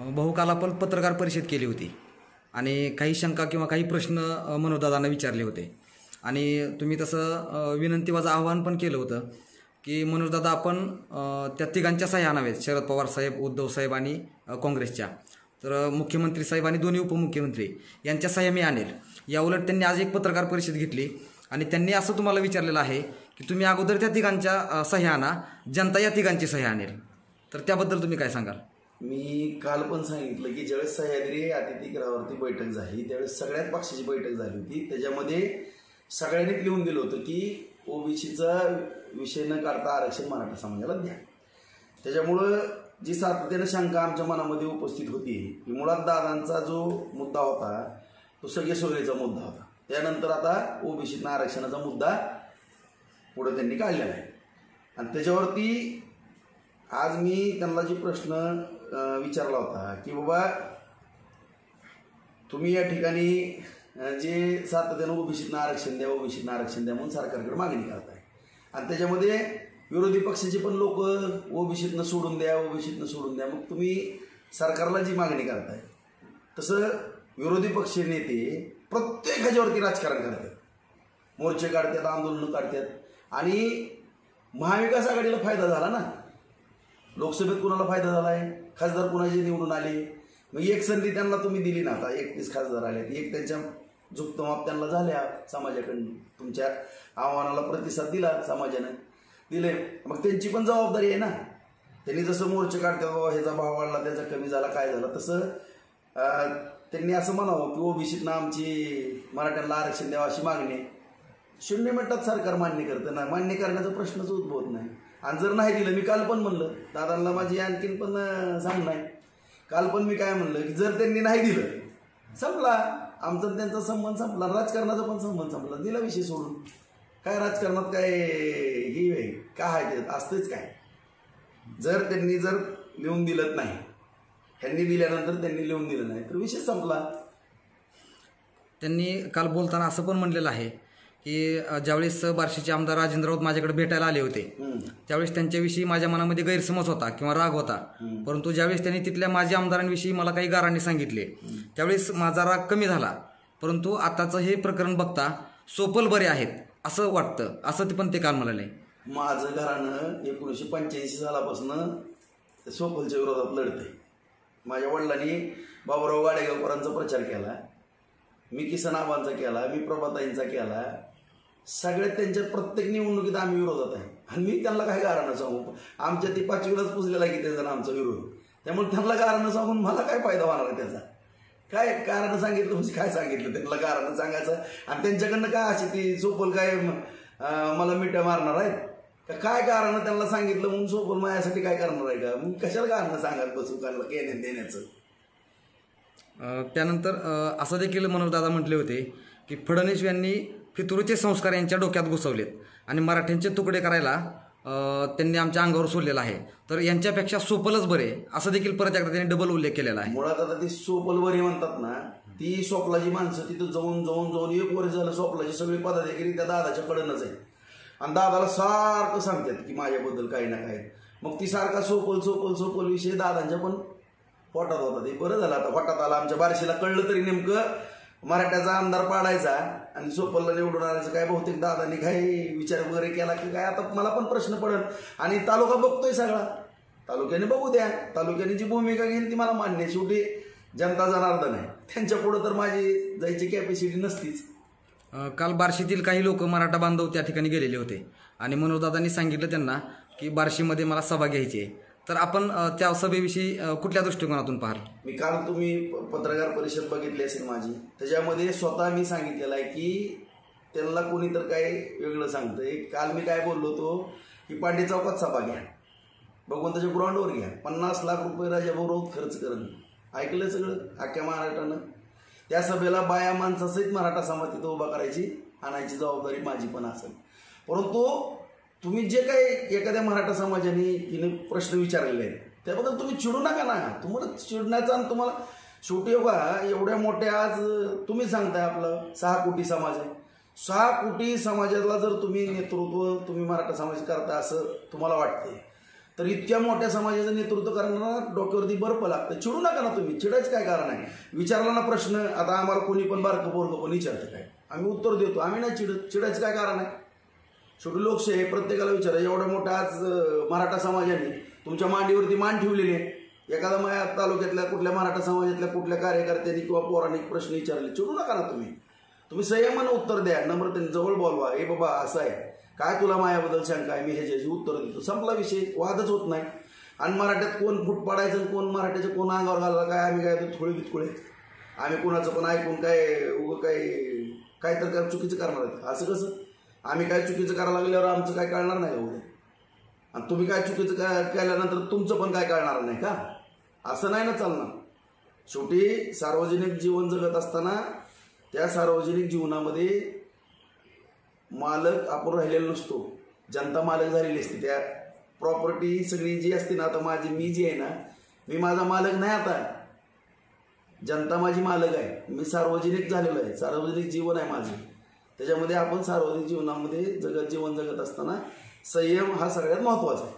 बहुकाल आपण पत्रकार परिषद केली होती आणि काही शंका किंवा काही प्रश्न मनोजदादांना विचारले होते आणि तुम्ही तसं विनंतीवाचं आवाहन पण केलं होतं की मनोजदादा आपण त्या तिघांच्या सह्या आणाव्यात, शरद पवार साहेब, उद्धव साहेब आणि काँग्रेसच्या. तर मुख्यमंत्री साहेब आणि दोन्ही उपमुख्यमंत्री यांच्या सह्या मी आणेल. याउलट त्यांनी आज एक पत्रकार परिषद घेतली आणि त्यांनी असं तुम्हाला विचारलेलं आहे की तुम्ही अगोदर त्या तिघांच्या सह्या आणा, जनता या तिघांची सह्या आणेल. तर त्याबद्दल तुम्ही काय सांगाल? मी काल पण सांगितलं की ज्यावेळेस सह्याद्री अतिथीगृहावरती बैठक झाली त्यावेळेस सगळ्याच पक्षाची बैठक झाली होती. त्याच्यामध्ये सगळ्यांनी लिहून दिलं होतं की ओबीसीचा विषय न काढता आरक्षण मराठा समाजाला द्या. त्याच्यामुळं जी सातत्यानं शंका आमच्या मनामध्ये उपस्थित होती की मुळात दादांचा जो मुद्दा होता तो सगळे सोयीचा मुद्दा होता. त्यानंतर आता ओबीसीतनं आरक्षणाचा मुद्दा पुढे त्यांनी काढलेला आहे आणि त्याच्यावरती आज मी त्यांना जे प्रश्न विचारला होता की बाबा तुम्ही या ठिकाणी जे सातत्यानं ओबीसीतनं आरक्षण द्या, ओबीसीतनं आरक्षण द्या म्हणून सरकारकडे मागणी करताय आणि त्याच्यामध्ये विरोधी पक्षाचे पण लोक ओबीसीतनं सोडून द्या, ओबीसीतनं सोडून द्या. मग तुम्ही सरकारला जी मागणी करताय तसं विरोधी पक्ष नेते प्रत्येक ह्याच्यावरती राजकारण करतात, मोर्चे काढतात, आंदोलनं काढतात आणि महाविकास आघाडीला फायदा झाला ना. लोकसभेत कुणाला फायदा झाला आहे? खासदार कुणाचे निवडून आले. मग एक संधी त्यांना तुम्ही दिली ना. आता 31 खासदार आले, एक त्यांच्या झुकतमाप त्यांना झाल्या समाजाकडून, तुमच्या आव्हानाला प्रतिसाद दिला समाजानं दिले. मग त्यांची पण जबाबदारी आहे ना. त्यांनी जसं मोर्चे काढतात बाबा ह्याचा भाव वाढला, त्याचा कमी झाला, काय झालं, तसं त्यांनी असं म्हणावं की ओबीसीतनं आमची मराठ्यांना आरक्षण द्यावं अशी मागणी आहे. 0 मिनिटात सरकार मान्य करतं ना. मान्य करण्याचा प्रश्नच उद्भवत नाही. आणि जर नाही दिलं, मी काल पण म्हणलं, दादांना माझी आणखीन पण सांगणं आहे. काल पण मी काय म्हणलं की जर त्यांनी नाही दिलं, संपला आमचा त्यांचा संबंध संपला, राजकारणाचा पण संबंध संपला, दिला विषय सोडून. काय राजकारणात काय ही काय आहे असतेच काय. जर त्यांनी लिहून दिलं नाही, ह्यांनी दिल्यानंतर त्यांनी लिहून दिलं नाही तर विषय संपला. त्यांनी काल बोलताना असं पण म्हणलेलं आहे की ज्यावेळेस बार्शीचे आमदार राजेंद्र राऊत माझ्याकडे भेटायला आले होते त्यावेळेस त्यांच्याविषयी माझ्या मनामध्ये गैरसमज होता किंवा राग होता, परंतु ज्यावेळेस त्यांनी तिथल्या माजी आमदारांविषयी मला काही गारांनी सांगितले त्यावेळेस माझा राग कमी झाला. परंतु आताचं हे प्रकरण बघता सोपल बरे आहेत असं वाटतं, असं पण ते काल म्हणाले. माझं घराणं 1985 सालापासून सोपलच्या विरोधात लढतंय. माझ्या वडिलांनी बाबूराव गाडेगावकरांचा प्रचार केला, मी किसन आबांचा केला, मी प्रभाताईंचा केला. सगळ्यात त्यांच्या प्रत्येक निवडणुकीत आम्ही विरोधात आहे आणि मी त्यांना काय गारणं सांगू. आमच्या ती 5वीलाच पुजलेला की त्याचा आमचा विरोध. त्यामुळे त्यांना गारणं सांगून मला काय फायदा होणार आहे त्याचा? काय कारण सांगितलं म्हणजे काय सांगितलं त्यांना कारण सांगायचं आणि त्यांच्याकडनं काय अशी ती सोपल काय मला मिठ्या मारणार आहेत? काय कारण त्यांना सांगितलं म्हणून सोपल माझ्यासाठी काय करणार आहे का? मग कशाला कारण सांगायला बसू त्यांना घेण्यात देण्याचं. त्यानंतर असं देखील मनोजदादा म्हटले होते की फडणवीस यांनी फितुरीचे संस्कार यांच्या डोक्यात घुसवलेत आणि मराठ्यांचे तुकडे करायला त्यांनी आमच्या अंगावर सोडलेला आहे, तर यांच्यापेक्षा सोपलच बरे असं देखील परत एकदा त्यांनी डबल उल्लेख केलेला आहे. मुळात आता ती सोपल बरी म्हणतात ना, ती स्वप्नाची माणसं तिथं जाऊन 1 वर्ष झालं स्वप्नाची सगळी पदाधिकारी त्या दादाच्या कडनच आहे आणि दादाला सारखं सांगतात की माझ्याबद्दल काही ना काही. मग ती सारखा सोपल विषय दादांच्या पण पोटात होता. ते बरं झालं आता पोटात आला. आमच्या बार्शीला कळलं तरी नेमकं मराठ्याचा आमदार पाडायचा आणि सोपलला निवडून आणायचं. काय बहुतेक दादांनी काही विचार वगैरे केला की काय, आता मला पण प्रश्न पडेल. आणि तालुका बघतोय सगळा, तालुक्याने बघू द्या, तालुक्याने जी भूमिका घेईल ती मला मान्य. शेवटी जनता जनार्दन आहे, त्यांच्या पुढं तर माझी जायची कॅपॅसिटी नसतीच. काल बार्शीतील काही लोक मराठा बांधव त्या ठिकाणी गेलेले होते आणि मनोजदादांनी सांगितलं त्यांना की बार्शीमध्ये मला सभा घ्यायची आहे. तर आपण त्या सभेविषयी कुठल्या दृष्टिकोनातून पाहाल? मी काल तुम्ही पत्रकार परिषद बघितली असेल माझी, त्याच्यामध्ये स्वतः मी सांगितलेलं आहे की त्यांना कोणी तर काय वेगळं सांगतंय. काल मी काय बोललो होतो की पांडे चौकात सभा घ्या, भगवंताच्या ग्राउंडवर घ्या, 50 लाख रुपये राजाभाऊ राऊत खर्च करणं. ऐकलं सगळं अख्ख्या महाराष्ट्रानं. त्या सभेला बाया माणसासहित मराठा समाज तिथं उभा करायची, आणायची जबाबदारी माझी पण असेल. परंतु तुम्ही जे काही एखाद्या मराठा समाजाने तिने प्रश्न विचारलेले आहेत त्याबद्दल तुम्ही चिडू नका ना. तुम्हाला चिडण्याचा आणि तुम्हाला शेवटी बघा एवढ्या मोठ्या आज तुम्ही सांगताय आपलं 6 कोटी समाज आहे. 6 कोटी समाजाला जर तुम्ही नेतृत्व तुम्ही मराठा समाज करता असं तुम्हाला वाटते तर इतक्या मोठ्या समाजाचं नेतृत्व करणारा डोक्यावरती बर्फ लागतं. चिडू नका ना तुम्ही, चिडायचं काय कारण आहे. विचारला ना प्रश्न, आता आम्हाला कोणी पण बारकं पोरगं पण विचारतं काय, आम्ही उत्तर देतो, आम्ही नाही चिडायचं काय कारण आहे. शेवटी लोकशाही प्रत्येकाला विचारा. एवढ्या मोठ्या आज मराठा समाजाने तुमच्या मांडीवरती मान ठेवलेली आहे. एखादा माझ्या तालुक्यातल्या कुठल्या मराठा समाजातल्या कुठल्या कार्यकर्त्यांनी किंवा पौराणिक प्रश्न विचारले, चिडू नका ना तुम्ही संयमानं उत्तर द्या, नम्रतेने जवळ बोलवा. ए बाबा असं आहे काय, तुला माझ्याबद्दल शंका आहे, मी ह्याच्याशी उत्तर देतो, संपला विषय, वादच होत नाही. आणि मराठ्यात कोण फूट पाडायचं, कोण मराठ्याच्या कोण अंगावर घालायला काय, आम्ही काय थोडे बितकुळे, आम्ही कोणाचं पण ऐकून काय तर काय चुकीचं करणार आहेत. असं कसं, आम्ही काय चुकीचं करायला लागल्यावर आमचं काय कळणार नाही का उद्या, आणि तुम्ही काय चुकीचं केल्यानंतर तुमचं पण काय कळणार नाही का, असं नाही ना चालणार. शेवटी सार्वजनिक जीवन जगत असताना त्या सार्वजनिक जीवनामध्ये मालक आपण राहिलेलो नसतो, जनता मालक झालेली असते. त्या प्रॉपर्टी सगळी जी असते ना, आता मी जी आहे ना, मी माझा मालक नाही, आता जनता माझी मालक आहे. मी सार्वजनिक झालेलो आहे, सार्वजनिक जीवन आहे माझं. त्याच्यामध्ये आपण सार्वजनिक जीवनामध्ये जीवन जगत असताना संयम हा सगळ्यात महत्त्वाचा आहे.